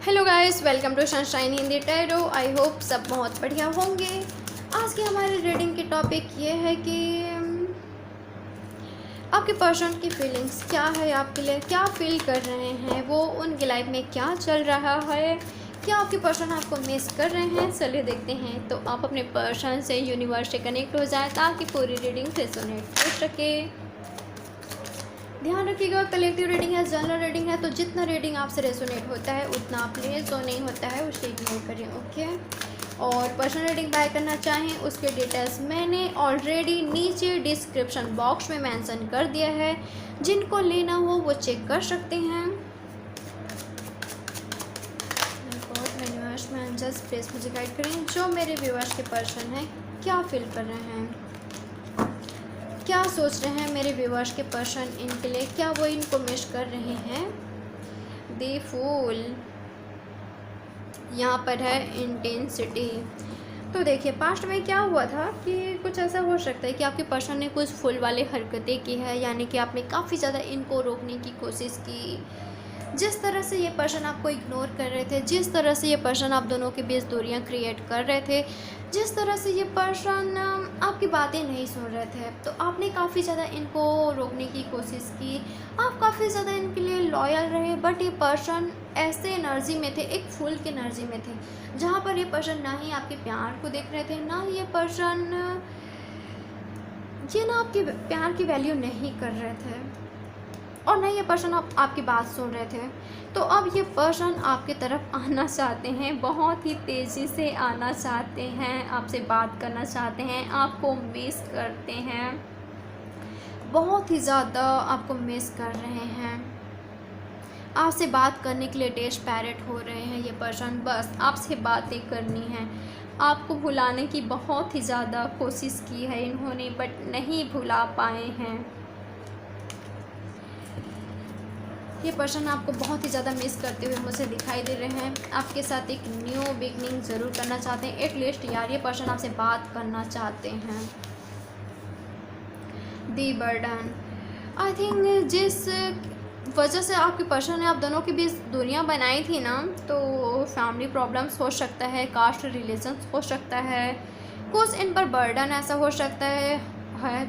Hello guys, welcome to Sunshine Hindi tarot. I hope सब बहुत बढ़िया होंगे। आज की हमारी रीडिंग की टॉपिक ये है कि आपके पर्सन की फीलिंग्स क्या है, आपके लिए क्या फील कर रहे हैं, वो उनकी लाइफ में क्या चल रहा है, क्या आपके पर्सन आपको मिस कर रहे हैं। चलिए देखते हैं। तो आप अपने पर्सन से, यूनिवर्स से कनेक्ट हो जाए ताकि पूरी रीडिंग रेजोनेट हो सके। ध्यान रखिएगा, कलेक्टिव रीडिंग है, जनरल रीडिंग है, तो जितना रीडिंग आपसे रेजोनेट होता है उतना आप ले, जो नहीं होता है उसे इग्नोर करें। ओके। और पर्सनल रीडिंग बाय करना चाहें उसके डिटेल्स मैंने ऑलरेडी नीचे डिस्क्रिप्शन बॉक्स में मेंशन कर दिया है। जिनको लेना हो वो चेक कर सकते हैं। जस्ट प्लीज मुझे गाइड करें, जो मेरे व्यूअर्स के पर्सन हैं क्या फील कर रहे हैं, क्या सोच रहे हैं मेरे व्यूअर्स के पर्सन इनके लिए, क्या वो इनको मिस कर रहे हैं। द फूल यहाँ पर है, इंटेंसिटी। तो देखिए, पास्ट में क्या हुआ था कि कुछ ऐसा हो सकता है कि आपके पर्सन ने कुछ फूल वाले हरकतें की है, यानी कि आपने काफ़ी ज़्यादा इनको रोकने की कोशिश की। जिस तरह से ये पर्सन आपको इग्नोर कर रहे थे, जिस तरह से ये पर्सन आप दोनों के बीच दूरियां क्रिएट कर रहे थे, जिस तरह से ये पर्सन आपकी बातें नहीं सुन रहे थे, तो आपने काफ़ी ज़्यादा इनको रोकने की कोशिश की। आप काफ़ी ज़्यादा इनके लिए लॉयल रहे, बट ये पर्सन ऐसे एनर्जी में थे, एक फूल की एनर्जी में थे, जहाँ पर ये पर्सन ना ही आपके प्यार को देख रहे थे, ना ही ये पर्सन ये ना आपके प्यार की वैल्यू नहीं कर रहे थे, और नहीं ये पर्सन आपकी बात सुन रहे थे। तो अब ये पर्सन आपकी तरफ आना चाहते हैं, बहुत ही तेज़ी से आना चाहते हैं, आपसे बात करना चाहते हैं, आपको मिस करते हैं, बहुत ही ज़्यादा आपको मिस कर रहे हैं। आपसे बात करने के लिए डेस्परेट हो रहे हैं ये पर्सन, बस आपसे बातें करनी है। आपको भुलाने की बहुत ही ज़्यादा कोशिश की है इन्होंने, बट नहीं भुला पाए हैं। ये पर्सन आपको बहुत ही ज़्यादा मिस करते हुए मुझे दिखाई दे रहे हैं। आपके साथ एक न्यू बिगनिंग ज़रूर करना चाहते हैं, एटलीस्ट यार ये पर्सन आपसे बात करना चाहते हैं। दी बर्डन, आई थिंक जिस वजह से आपके पर्सन ने आप दोनों के बीच दूरियां बनाई थी ना, तो फैमिली प्रॉब्लम्स हो सकता है, कास्ट रिलेशन हो सकता है, कुछ इन पर बर्डन ऐसा हो सकता है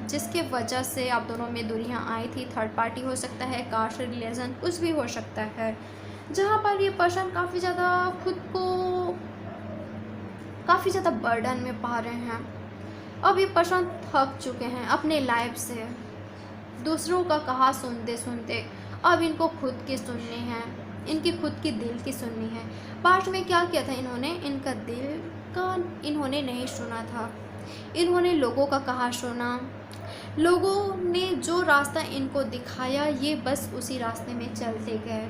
जिसके वजह से आप दोनों में दूरियां आई थी। थर्ड पार्टी हो सकता है, कास्ट रिलेशन, कुछ भी हो सकता है, जहाँ पर ये पर्सन काफ़ी ज़्यादा खुद को काफ़ी ज़्यादा बर्डन में पा रहे हैं। अब ये पर्सन थक चुके हैं अपने लाइफ से, दूसरों का कहा सुनते सुनते अब इनको खुद की सुननी है, इनकी खुद की दिल की सुननी है। पास्ट में क्या किया था इन्होंने, इनका दिल का इन्होंने नहीं सुना था, इन्होंने लोगों का कहा सुना। लोगों ने जो रास्ता इनको दिखाया ये बस उसी रास्ते में चलते गए,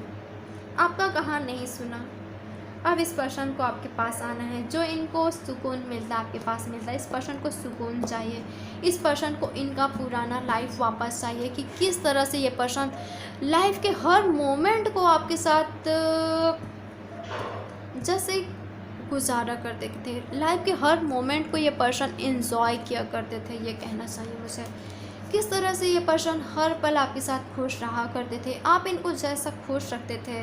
आपका कहा नहीं सुना। अब इस पर्सन को आपके पास आना है, जो इनको सुकून मिलता है आपके पास मिलता है। इस पर्सन को सुकून चाहिए, इस पर्सन को इनका पुराना लाइफ वापस चाहिए, कि किस तरह से ये पर्सन लाइफ के हर मोमेंट को आपके साथ जैसे गुजारा करते थे, लाइफ के हर मोमेंट को ये पर्सन एंजॉय किया करते थे, ये कहना चाहिए मुझे। किस तरह से ये पर्सन हर पल आपके साथ खुश रहा करते थे, आप इनको जैसा खुश रखते थे,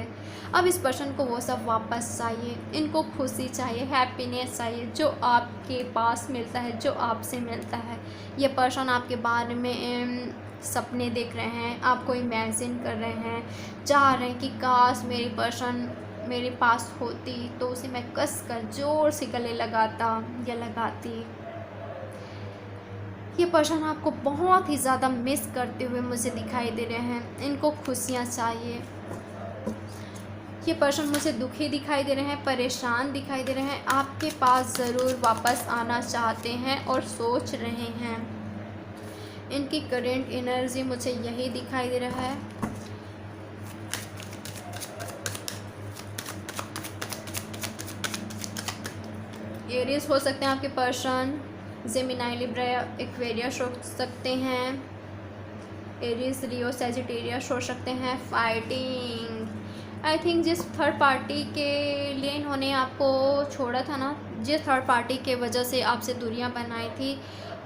अब इस पर्सन को वो सब वापस चाहिए। इनको खुशी चाहिए, हैप्पीनेस चाहिए, जो आपके पास मिलता है, जो आपसे मिलता है। ये पर्सन आपके बारे में सपने देख रहे हैं, आपको इमेजिन कर रहे हैं, चाह रहे हैं कि काश मेरी पर्सन मेरे पास होती तो उसे मैं कस कर जोर से गले लगाता या लगाती। ये पर्सन आपको बहुत ही ज़्यादा मिस करते हुए मुझे दिखाई दे रहे हैं, इनको खुशियाँ चाहिए। ये पर्सन मुझे दुखी दिखाई दे रहे हैं, परेशान दिखाई दे रहे हैं, आपके पास ज़रूर वापस आना चाहते हैं और सोच रहे हैं। इनकी करेंट एनर्जी मुझे यही दिखाई दे रहा है। एरीज हो सकते हैं आपके पर्सन, जेमिनाई, लिब्रा, एक्वेरियस हो सकते हैं, एरीज, लियो, सैजिटेरियस हो सकते हैं। फाइटिंग, आई थिंक जिस थर्ड पार्टी के लिए इन्होंने आपको छोड़ा था ना, जिस थर्ड पार्टी के वजह से आपसे दूरियां बनाई थी,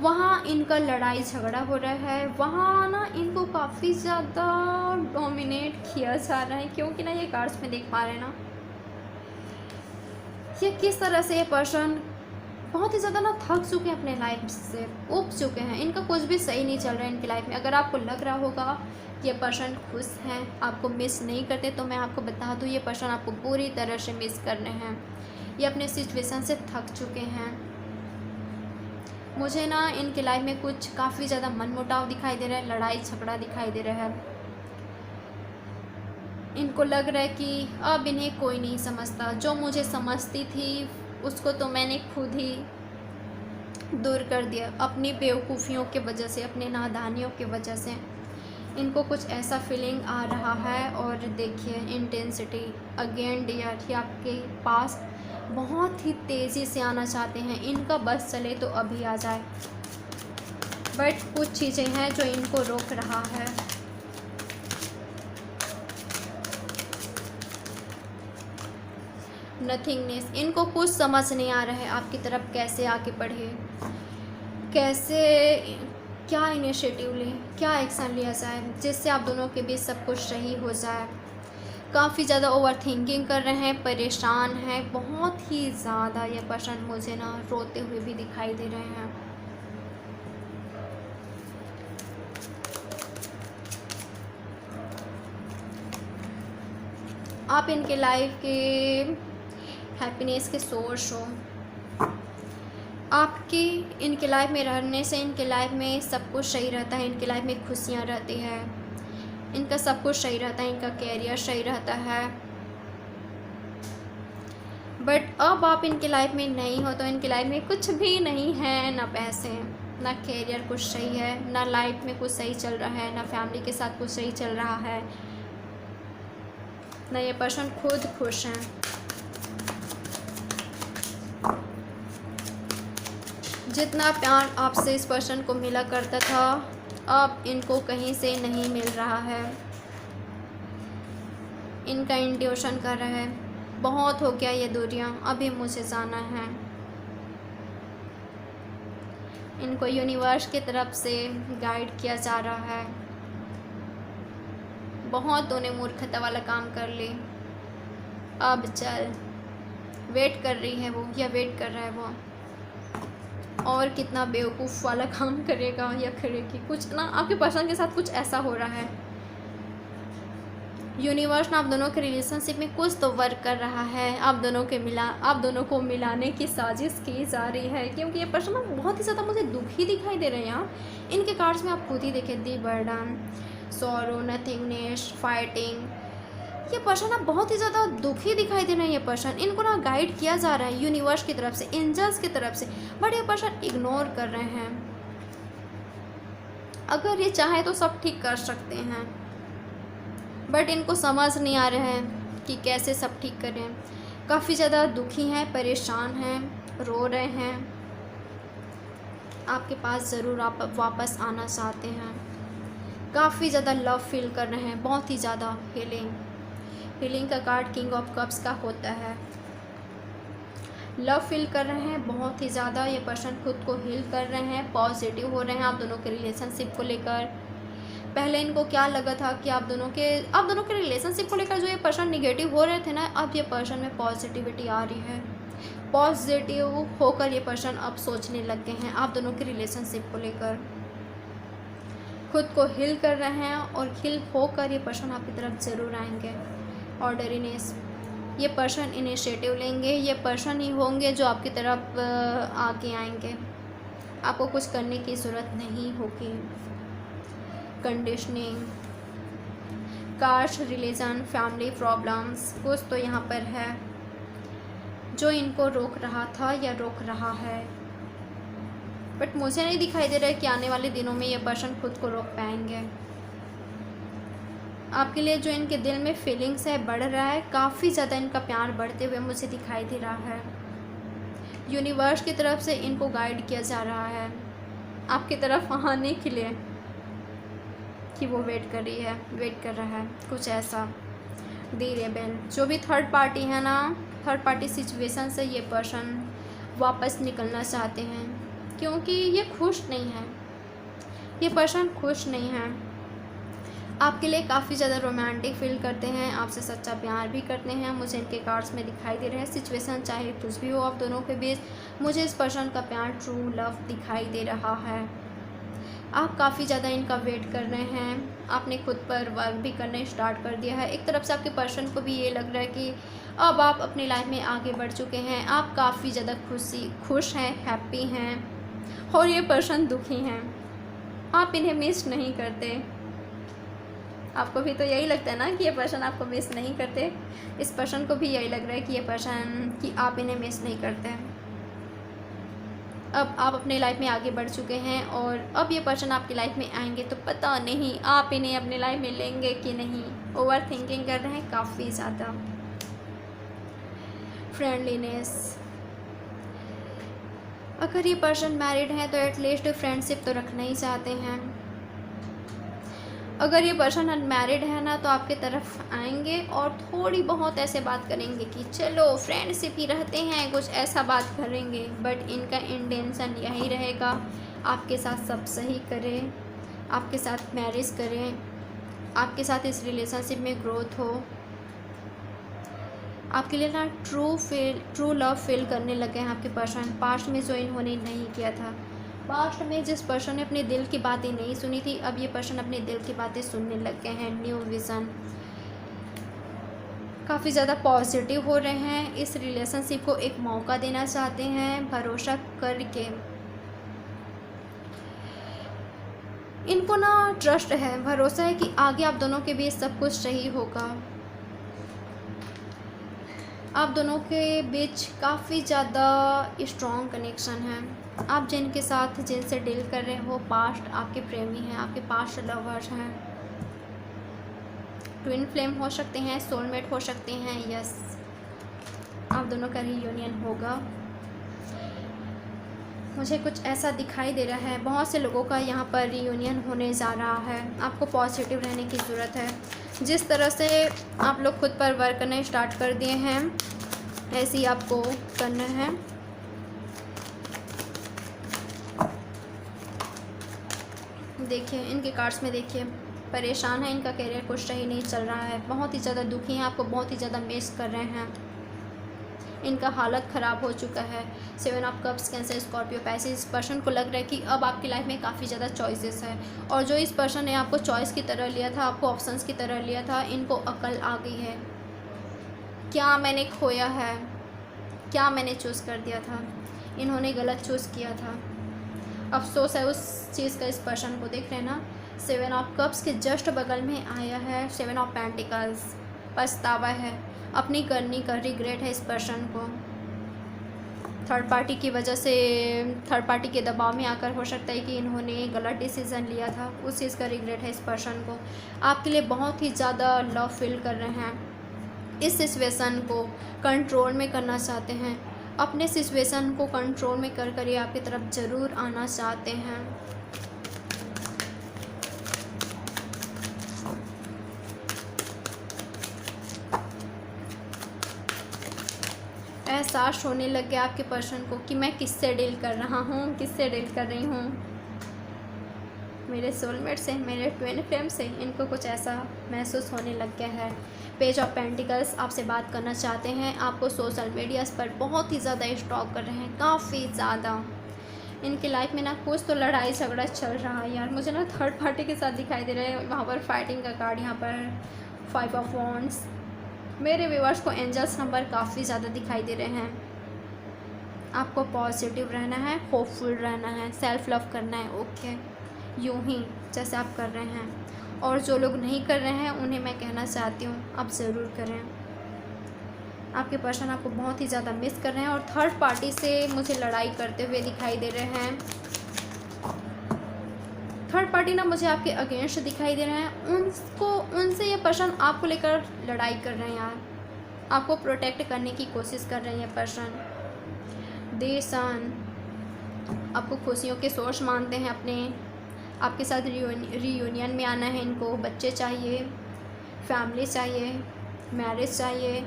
वहाँ इनका लड़ाई झगड़ा हो रहा है, वहाँ ना इनको काफ़ी ज़्यादा डोमिनेट किया जा रहा है, क्योंकि ना ये कार्ड्स में देख पा रहे हैं ना, ये किस तरह से ये पर्सन बहुत ही ज़्यादा ना थक चुके हैं अपने लाइफ से, ऊब चुके हैं, इनका कुछ भी सही नहीं चल रहा है इनकी लाइफ में। अगर आपको लग रहा होगा कि ये पर्सन खुश हैं, आपको मिस नहीं करते, तो मैं आपको बता दूँ ये पर्सन आपको पूरी तरह से मिस कर रहे हैं। ये अपने सिचुएशन से थक चुके हैं। मुझे ना इनके लाइफ में कुछ काफ़ी ज़्यादा मनमुटाव दिखाई दे रहा है, लड़ाई झगड़ा दिखाई दे रहा है। इनको लग रहा है कि अब इन्हें कोई नहीं समझता, जो मुझे समझती थी उसको तो मैंने खुद ही दूर कर दिया अपनी बेवकूफ़ियों के वजह से, अपने नादानियों की वजह से। इनको कुछ ऐसा फीलिंग आ रहा है। और देखिए इंटेंसिटी अगेन डियर, ये आपके पास बहुत ही तेज़ी से आना चाहते हैं। इनका बस चले तो अभी आ जाए, बट कुछ चीज़ें हैं जो इनको रोक रहा है। नथिंगनेस, इनको कुछ समझ नहीं आ रहा है आपकी तरफ कैसे आगे बढ़े, कैसे क्या इनिशिएटिव लें, क्या एक्शन लिया जाए जिससे आप दोनों के बीच सब कुछ सही हो जाए। काफ़ी ज़्यादा ओवर थिंकिंग कर रहे हैं, परेशान हैं बहुत ही ज़्यादा। ये पर्सन मुझे ना रोते हुए भी दिखाई दे रहे हैं। आप इनके लाइफ के हैप्पीनेस के सोर्स हो। आपकी इनके लाइफ में रहने से इनके लाइफ में सब कुछ सही रहता है, इनके लाइफ में खुशियाँ रहती है, इनका सब कुछ सही रहता है, इनका कैरियर सही रहता है। बट अब आप इनके लाइफ में नहीं हो तो इनके लाइफ में कुछ भी नहीं है, ना पैसे, ना कैरियर कुछ सही है, ना लाइफ में कुछ सही चल रहा है, ना फैमिली के साथ कुछ सही चल रहा है, ना ये पर्सन खुद खुश हैं। जितना प्यार आपसे इस पर्सन को मिला करता था अब इनको कहीं से नहीं मिल रहा है। इनका इंट्यूशन कर रहा है बहुत हो गया ये दूरियां, अभी मुझे जाना है। इनको यूनिवर्स की तरफ से गाइड किया जा रहा है। बहुत तूने मूर्खता वाला काम कर ली, अब चल। वेट कर रही है वो, या वेट कर रहा है वो, और कितना बेवकूफ़ वाला काम करेगा या करेगी। कुछ ना आपके पर्सन के साथ कुछ ऐसा हो रहा है। यूनिवर्स ना आप दोनों के रिलेशनशिप में कुछ तो वर्क कर रहा है। आप दोनों को मिलाने की साजिश की जा रही है, क्योंकि ये पर्सन बहुत ही ज़्यादा मुझे दुखी दिखाई दे रहे हैं। यहाँ इनके कार्ड्स में आप खुद ही देखें, दी बर्डन, सॉरो, नथिंगनेस, फाइटिंग। ये पर्सन ना बहुत ही ज़्यादा दुखी दिखाई दे रहे हैं। ये पर्सन, इनको ना गाइड किया जा रहा है यूनिवर्स की तरफ से, एंजल्स की तरफ से, बट ये पर्सन इग्नोर कर रहे हैं। अगर ये चाहे तो सब ठीक कर सकते हैं, बट इनको समझ नहीं आ रहा है कि कैसे सब ठीक करें। काफ़ी ज़्यादा दुखी हैं, परेशान हैं, रो रहे हैं। आपके पास ज़रूर आप वापस आना चाहते हैं। काफ़ी ज़्यादा लव फील कर रहे हैं, बहुत ही ज़्यादा हीलिंग का कार्ड किंग ऑफ कप्स का होता है। लव फील कर रहे हैं बहुत ही ज़्यादा। ये पर्सन खुद को हील कर रहे हैं, पॉजिटिव हो रहे हैं आप दोनों के रिलेशनशिप को लेकर। पहले इनको क्या लगा था कि आप दोनों के रिलेशनशिप को लेकर जो ये पर्सन निगेटिव हो रहे थे ना, अब ये पर्सन में पॉजिटिविटी आ रही है। पॉजिटिव होकर ये पर्सन अब सोचने लग गए हैं आप दोनों के रिलेशनशिप को लेकर। खुद को हील कर रहे हैं और हील होकर ये पर्सन आपकी तरफ ज़रूर आएंगे। ऑर्डरीनेस, ये पर्सन इनिशिएटिव लेंगे। ये पर्सन ही होंगे जो आपकी तरफ आगे आएंगे। आपको कुछ करने की ज़रूरत नहीं होगी। Conditioning, caste, religion, family problems, कुछ तो यहाँ पर है जो इनको रोक रहा था या रोक रहा है। बट मुझे नहीं दिखाई दे रहा है कि आने वाले दिनों में ये पर्सन खुद को रोक पाएंगे। आपके लिए जो इनके दिल में फीलिंग्स है बढ़ रहा है, काफ़ी ज़्यादा इनका प्यार बढ़ते हुए मुझे दिखाई दे रहा है। यूनिवर्स की तरफ से इनको गाइड किया जा रहा है आपकी तरफ आने के लिए, कि वो वेट कर रही है, वेट कर रहा है कुछ ऐसा। दी रेबेल, जो भी थर्ड पार्टी है ना, थर्ड पार्टी सिचुएशन से ये पर्सन वापस निकलना चाहते हैं, क्योंकि ये खुश नहीं है। ये पर्सन खुश नहीं है। आपके लिए काफ़ी ज़्यादा रोमांटिक फील करते हैं, आपसे सच्चा प्यार भी करते हैं। मुझे इनके कार्ड्स में दिखाई दे रहे हैं सिचुएशन चाहे कुछ भी हो आप दोनों के बीच, मुझे इस पर्सन का प्यार ट्रू लव दिखाई दे रहा है। आप काफ़ी ज़्यादा इनका वेट कर रहे हैं, आपने खुद पर वर्क भी करना स्टार्ट कर दिया है। एक तरफ से आपके पर्सन को भी ये लग रहा है कि अब आप अपनी लाइफ में आगे बढ़ चुके हैं, आप काफ़ी ज़्यादा खुश हैं, हैप्पी हैं, और ये पर्सन दुखी हैं। आप इन्हें मिस नहीं करते। आपको भी तो यही लगता है ना कि ये पर्सन आपको मिस नहीं करते। इस पर्सन को भी यही लग रहा है कि ये पर्सन कि आप इन्हें मिस नहीं करते। अब आप अपने लाइफ में आगे बढ़ चुके हैं और अब ये पर्सन आपकी लाइफ में आएंगे तो पता नहीं आप इन्हें अपने लाइफ में लेंगे कि नहीं। ओवर थिंकिंग कर रहे हैं काफ़ी ज़्यादा। फ्रेंडलीनेस, अगर ये पर्सन मैरिड है तो एटलीस्ट फ्रेंडशिप तो रखना ही चाहते हैं। अगर ये पर्सन अनमैरिड है ना तो आपके तरफ आएंगे और थोड़ी बहुत ऐसे बात करेंगे कि चलो फ्रेंडशिप ही रहते हैं, कुछ ऐसा बात करेंगे। बट इनका इंटेंशन यही रहेगा आपके साथ सब सही करें, आपके साथ मैरिज करें, आपके साथ इस रिलेशनशिप में ग्रोथ हो। आपके लिए ना ट्रू लव फील करने लगे हैं आपके पर्सन। पास्ट में जो इन्होंने नहीं किया था, पास्ट में जिस पर्सन ने अपने दिल की बातें नहीं सुनी थी, अब ये पर्सन अपने दिल की बातें सुनने लग गए हैं। न्यू विज़न, काफ़ी ज़्यादा पॉजिटिव हो रहे हैं, इस रिलेशनशिप को एक मौका देना चाहते हैं भरोसा करके। इनको ना ट्रस्ट है, भरोसा है कि आगे आप दोनों के बीच सब कुछ सही होगा। आप दोनों के बीच काफ़ी ज़्यादा स्ट्रॉन्ग कनेक्शन है। आप जिनके साथ जिनसे डील कर रहे हैं वो पास्ट आपके प्रेमी हैं, आपके पास्ट लवर्स हैं। ट्विन फ्लेम हो सकते हैं, सोलमेट हो सकते हैं। यस, आप दोनों का रीयूनियन होगा। मुझे कुछ ऐसा दिखाई दे रहा है, बहुत से लोगों का यहाँ पर रीयूनियन होने जा रहा है। आपको पॉजिटिव रहने की ज़रूरत है। जिस तरह से आप लोग खुद पर वर्क करने स्टार्ट कर दिए हैं ऐसे ही आपको करना है। देखिए इनके कार्ड्स में देखिए, परेशान है, इनका करियर कुछ सही नहीं चल रहा है, बहुत ही ज़्यादा दुखी हैं, आपको बहुत ही ज़्यादा मिस कर रहे हैं, इनका हालत ख़राब हो चुका है। 7 ऑफ कप्स, कैंसर, स्कॉर्पियो, पैसे। इस पर्सन को लग रहा है कि अब आपकी लाइफ में काफ़ी ज़्यादा चॉइसेस है, और जो इस पर्सन ने आपको चॉइस की तरह लिया था, आपको ऑप्शंस की तरह लिया था, इनको अकल आ गई है। क्या मैंने खोया है, क्या मैंने चूज़ कर दिया था, इन्होंने गलत चूज़ किया था। अफसोस है उस चीज़ का। इस पर्सन को देख रहे हैं ना, 7 ऑफ कप्स के जस्ट बगल में आया है 7 ऑफ पेंटिकल्स। पछतावा है, अपनी करनी का रिग्रेट है इस पर्सन को। थर्ड पार्टी की वजह से, थर्ड पार्टी के दबाव में आकर हो सकता है कि इन्होंने गलत डिसीज़न लिया था, उस चीज़ का रिग्रेट है इस पर्सन को। आपके लिए बहुत ही ज़्यादा लव फील कर रहे हैं, इस सिचुएशन को कंट्रोल में करना चाहते हैं, अपने सिचुएशन को कंट्रोल में कर ये आपकी तरफ ज़रूर आना चाहते हैं। एहसास होने लग गया आपके पर्सन को कि मैं किससे डील कर रहा हूँ, किससे डील कर रही हूँ, मेरे सोलमेट से, मेरे ट्विन फ्लेम से। इनको कुछ ऐसा महसूस होने लग गया है। पेज ऑफ पेंटिकल्स आपसे बात करना चाहते हैं, आपको सोशल मीडियाज़ पर बहुत ही ज़्यादा स्टॉक कर रहे हैं, काफ़ी ज़्यादा। इनकी लाइफ में ना कुछ तो लड़ाई झगड़ा चल रहा है यार, मुझे ना थर्ड पार्टी के साथ दिखाई दे रहा है। वहाँ पर फाइटिंग का कार्ड, यहाँ पर 5 ऑफ वॉन्ड्स। मेरे व्यूअर्स को एंजल्स नंबर काफ़ी ज़्यादा दिखाई दे रहे हैं। आपको पॉजिटिव रहना है, होपफुल रहना है, सेल्फ लव करना है। ओके, यूं ही जैसे आप कर रहे हैं। और जो लोग नहीं कर रहे हैं उन्हें मैं कहना चाहती हूँ आप ज़रूर करें। आपके पर्सन आपको बहुत ही ज़्यादा मिस कर रहे हैं और थर्ड पार्टी से मुझे लड़ाई करते हुए दिखाई दे रहे हैं। थर्ड पार्टी ना मुझे आपके अगेंस्ट दिखाई दे रहे हैं, उनसे ये पर्सन आपको लेकर लड़ाई कर रहे हैं यार, आपको प्रोटेक्ट करने की कोशिश कर रहे हैं पर्सन। द सन आपको खुशियों के सोर्स मानते हैं अपने, आपके साथ रीयूनियन में आना है इनको। बच्चे चाहिए, फैमिली चाहिए, मैरिज चाहिए।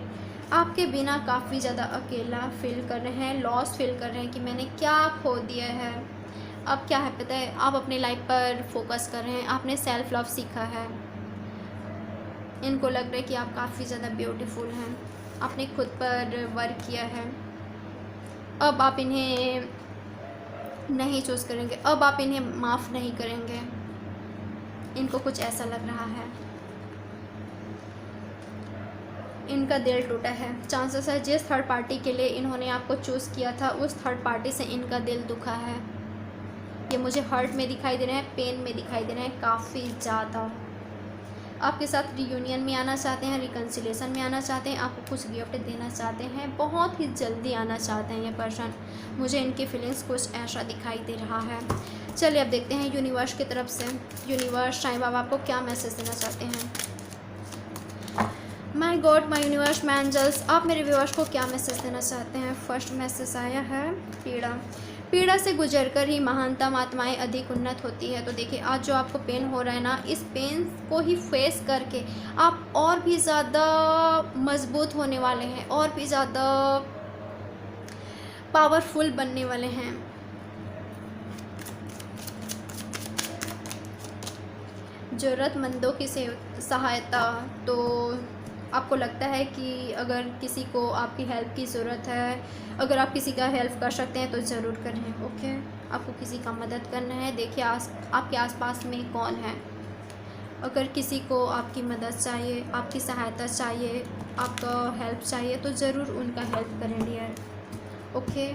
आपके बिना काफ़ी ज़्यादा अकेला फील कर रहे हैं, लॉस फील कर रहे हैं कि मैंने क्या खो दिया है। अब क्या है पता है, आप अपने लाइफ पर फोकस कर रहे हैं, आपने सेल्फ लव सीखा है, इनको लग रहा है कि आप काफ़ी ज़्यादा ब्यूटीफुल हैं, आपने खुद पर वर्क किया है। अब आप इन्हें नहीं चूज़ करेंगे, अब आप इन्हें माफ़ नहीं करेंगे। इनको कुछ ऐसा लग रहा है, इनका दिल टूटा है। चांसेस है जिस थर्ड पार्टी के लिए इन्होंने आपको चूज़ किया था उस थर्ड पार्टी से इनका दिल दुखा है। ये मुझे हर्ट में दिखाई दे रहे हैं, पेन में दिखाई दे रहे हैं काफ़ी ज़्यादा। आपके साथ रियूनियन में आना चाहते हैं, रिकन्सिलेशन में आना चाहते हैं, आपको कुछ गिफ्ट देना चाहते हैं, बहुत ही जल्दी आना चाहते हैं ये पर्सन। मुझे इनकी फीलिंग्स कुछ ऐसा दिखाई दे रहा है। चलिए अब देखते हैं यूनिवर्स की तरफ से, यूनिवर्स साईं बाबा आपको क्या मैसेज देना चाहते हैं। My God, my universe, my angels, आप मेरे व्यूअर्स को क्या मैसेज देना चाहते हैं। फर्स्ट मैसेज आया है पीड़ा। पीड़ा से गुजरकर ही महानतम आत्माएं अधिक उन्नत होती है। तो देखिए आज जो आपको पेन हो रहा है ना, इस पेन को ही फेस करके आप और भी ज़्यादा मजबूत होने वाले हैं, और भी ज़्यादा पावरफुल बनने वाले हैं। ज़रूरतमंदों की सहायता, तो आपको लगता है कि अगर किसी को आपकी हेल्प की ज़रूरत है, अगर आप किसी का हेल्प कर सकते हैं तो ज़रूर करें। ओके, आपको किसी का मदद करना है। देखिए आपके आसपास में कौन है, अगर किसी को आपकी मदद चाहिए, आपकी सहायता चाहिए, आपका हेल्प चाहिए तो ज़रूर उनका हेल्प करें डियर। ओके,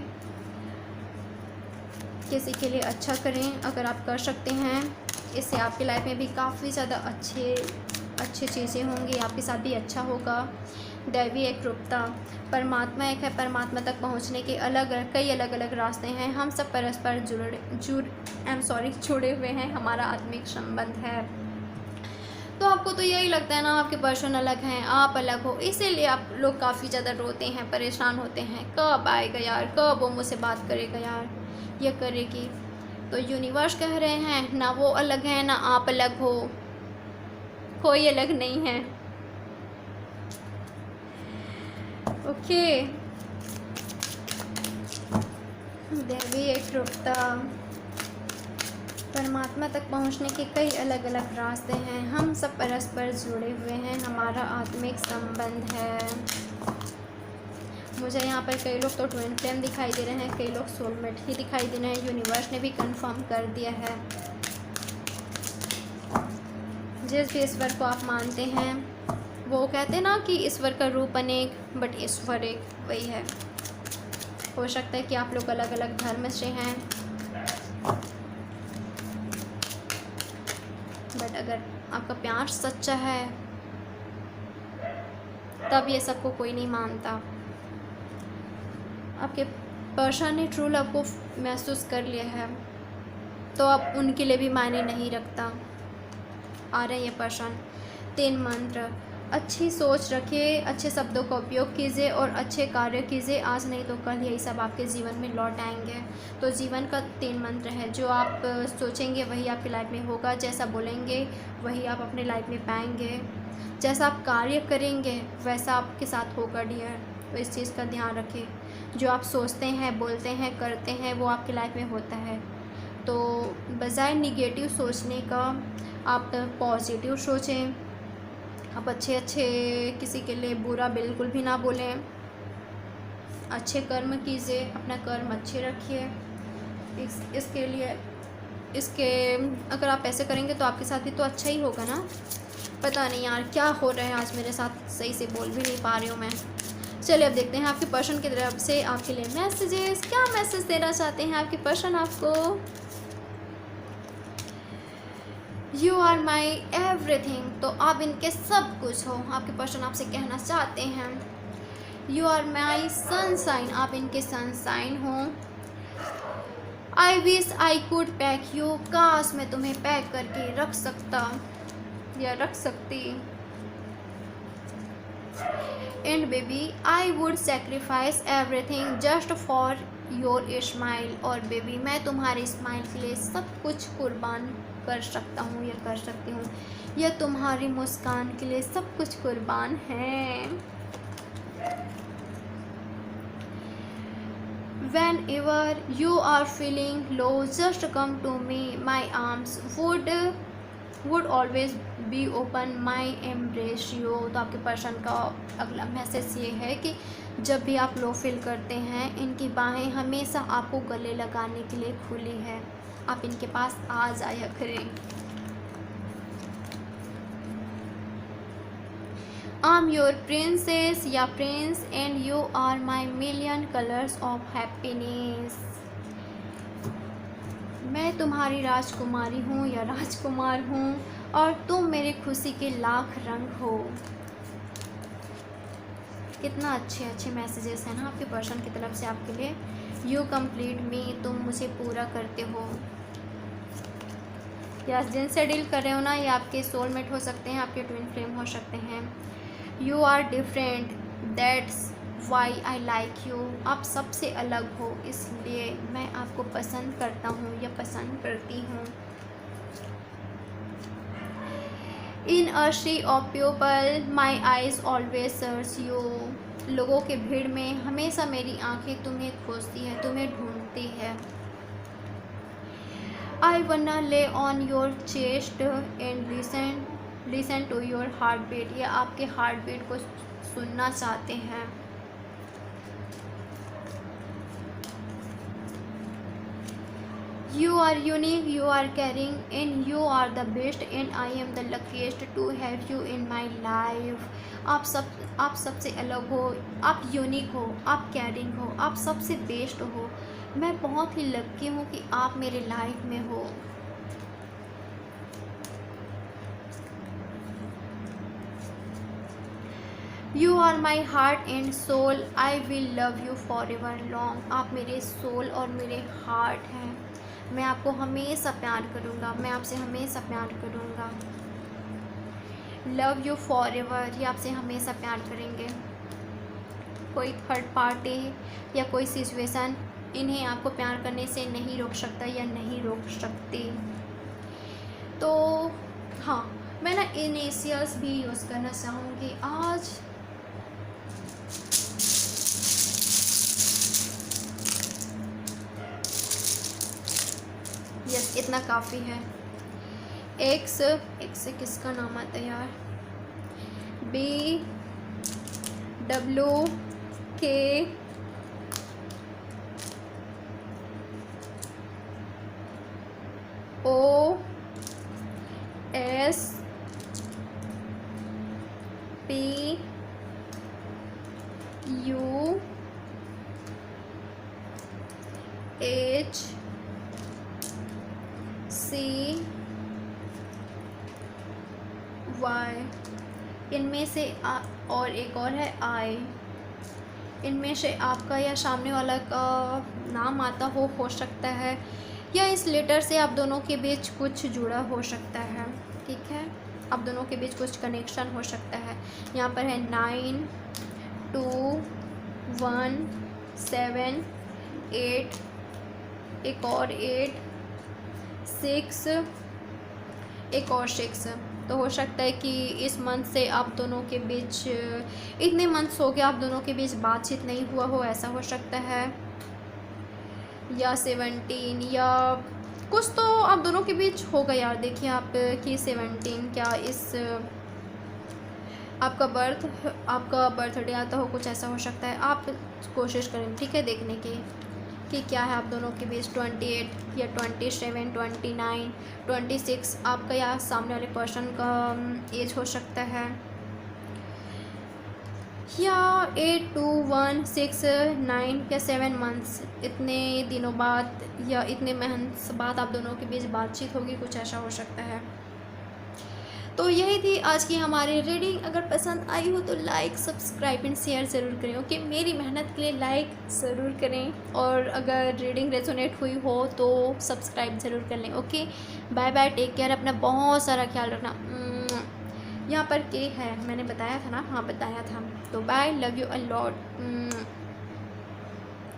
किसी के लिए अच्छा करें अगर आप कर सकते हैं। इससे आपकी लाइफ में भी काफ़ी ज़्यादा अच्छी चीज़ें होंगी, आपके साथ भी अच्छा होगा। दैवी एकरूपता, परमात्मा एक है, परमात्मा तक पहुंचने के कई अलग अलग रास्ते हैं। हम सब परस्पर जुड़े हुए हैं, हमारा आत्मिक संबंध है। तो आपको तो यही लगता है ना आपके पर्सन अलग हैं, आप अलग हो, इसीलिए आप लोग काफ़ी ज़्यादा रोते हैं, परेशान होते हैं, कब आएगा यार, कब वो मुझसे बात करेगा यार, ये करेगी। तो यूनिवर्स कह रहे हैं ना वो अलग है ना आप अलग हो, कोई अलग नहीं है। ओके, दैवी एकरूपता, परमात्मा तक पहुंचने के कई अलग अलग रास्ते हैं। हम सब परस्पर जुड़े हुए हैं, हमारा आत्मिक संबंध है। मुझे यहाँ पर कई लोग तो ट्विन फ्लेम दिखाई दे रहे हैं, कई लोग सोलमेट ही दिखाई दे रहे हैं। यूनिवर्स ने भी कंफर्म कर दिया है। जिस भी ईश्वर को आप मानते हैं, वो कहते हैं ना कि ईश्वर का रूप अनेक बट ईश्वर एक, वही है। हो सकता है कि आप लोग अलग अलग धर्म से हैं, बट अगर आपका प्यार सच्चा है तब ये सबको कोई नहीं मानता। आपके पर्सन ने ट्रू लव को महसूस कर लिया है तो अब उनके लिए भी मायने नहीं रखता। आ रहे हैं ये पर्सन। 3 मंत्र, अच्छी सोच रखिए, अच्छे शब्दों का उपयोग कीजिए और अच्छे कार्य कीजिए। आज नहीं तो कल यही सब आपके जीवन में लौट आएंगे। तो जीवन का 3 मंत्र है, जो आप सोचेंगे वही आपकी लाइफ में होगा, जैसा बोलेंगे वही आप अपने लाइफ में पाएंगे, जैसा आप कार्य करेंगे वैसा आपके साथ होगा डियर। तो इस चीज़ का ध्यान रखिए, जो आप सोचते हैं, बोलते हैं, करते हैं वो आपकी लाइफ में होता है। तो बजाय निगेटिव सोचने का आप पॉजिटिव सोचें। आप अच्छे किसी के लिए बुरा बिल्कुल भी ना बोलें, अच्छे कर्म कीजिए, अपना कर्म अच्छे रखिए। इसके अगर आप ऐसे करेंगे तो आपके साथ भी तो अच्छा ही होगा ना। पता नहीं यार क्या हो रहा है आज मेरे साथ, सही से बोल भी नहीं पा रही हूँ मैं। चलिए अब देखते हैं आपके पर्सन की तरफ से आपके लिए मैसेजेस, क्या मैसेज देना चाहते हैं आपके पर्सन आपको। यू आर माई एवरीथिंग, तो आप इनके सब कुछ हो। आपके पर्सन आपसे कहना चाहते हैं यू आर माई सनशाइन, आप इनके सनशाइन हो। I wish I could pack you, काश मैं तुम्हें पैक करके रख सकता या रख सकती। And baby I would sacrifice everything just for your smile, और बेबी मैं तुम्हारे स्माइल के लिए सब कुछ कुर्बान कर सकता हूँ या कर सकती हूँ, या तुम्हारी मुस्कान के लिए सब कुछ कुर्बान है। Whenever you are feeling low, just come to me. My arms would always be open my embrace you. तो आपके पर्सन का अगला मैसेज ये है कि जब भी आप लो फील करते हैं, इनकी बाहें हमेशा आपको गले लगाने के लिए खुली है। आप इनके पास आ जाया करें। आई एम योर प्रिंसेस या prince and you are my million colours of happiness. मैं तुम्हारी राजकुमारी हूँ या राजकुमार हूँ और तुम मेरे खुशी के लाख रंग हो। कितना अच्छे अच्छे मैसेजेस हैं ना आपके पर्सन की तरफ से आपके लिए। यू कंप्लीट मी, तुम मुझे पूरा करते हो। या जिनसे डील कर रहे हो ना, ये आपके सोलमेट हो सकते हैं, आपके ट्विन फ्लेम हो सकते हैं। You are different, that's why I like you. आप सबसे अलग हो, इसलिए मैं आपको पसंद करता हूँ या पसंद करती हूँ। In a sea of people my eyes always search you. लोगों के भीड़ में हमेशा मेरी आंखें तुम्हें खोजती है, तुम्हें ढूंढती है। I wanna lay on your chest and listen to your heartbeat. या आपके हार्ट बीट को सुनना चाहते हैं। You are unique, you are caring, and you are the best, and I am the luckiest to have you in my life. आप सबसे अलग हो, आप यूनिक हो, आप कैरिंग हो, आप सबसे बेस्ट हो। मैं बहुत ही लकी हूँ कि आप मेरे लाइफ में हो। You are my heart and soul, I will love you forever long. आप मेरे सोल और मेरे हार्ट हैं। मैं आपको हमेशा प्यार करूँगा, मैं आपसे हमेशा प्यार करूँगा। लव यू फॉर एवर, ये आपसे हमेशा प्यार करेंगे। कोई थर्ड पार्टी या कोई सिचुएशन इन्हें आपको प्यार करने से नहीं रोक सकता या नहीं रोक सकती। तो हाँ, मैं ना इनिशियल्स भी यूज़ करना चाहूँगी आज। यस, इतना काफ़ी है। एक्स से किसका नाम आता है यार? B W K O S P U H C Y. इनमें से और एक और है आई। इनमें से आपका या सामने वाला का नाम आता हो सकता है, या इस लेटर से आप दोनों के बीच कुछ जुड़ा हो सकता है। ठीक है, आप दोनों के बीच कुछ कनेक्शन हो सकता है। यहाँ पर है 9 2 1 7 8, एक और 8 6, एक और 6। तो हो सकता है कि इस मंथ से आप दोनों के बीच, इतने मंथ्स हो गए आप दोनों के बीच बातचीत नहीं हुआ हो, ऐसा हो सकता है। या 17, या कुछ तो आप दोनों के बीच होगा यार। देखिए आप कि 17 क्या इस आपका बर्थडे आता हो, कुछ ऐसा हो सकता है। आप कोशिश करें, ठीक है, देखने की कि क्या है आप दोनों के बीच। 28 या 27, 29, 26 आपका या सामने वाले पर्सन का एज हो सकता है। या 8 2 1 6 9 या 7 मंथ्स, इतने दिनों बाद या इतने महीनों बाद आप दोनों के बीच बातचीत होगी, कुछ ऐसा हो सकता है। तो यही थी आज की हमारी रीडिंग। अगर पसंद आई हो तो लाइक, सब्सक्राइब एंड शेयर ज़रूर करें। ओके, मेरी मेहनत के लिए लाइक ज़रूर करें, और अगर रीडिंग रेजोनेट हुई हो तो सब्सक्राइब ज़रूर कर लें। Okay, bye bye, take care, अपना बहुत सारा ख्याल रखना। यहाँ पर के है, मैंने बताया था ना? हाँ, बताया था। तो bye, love you a lot.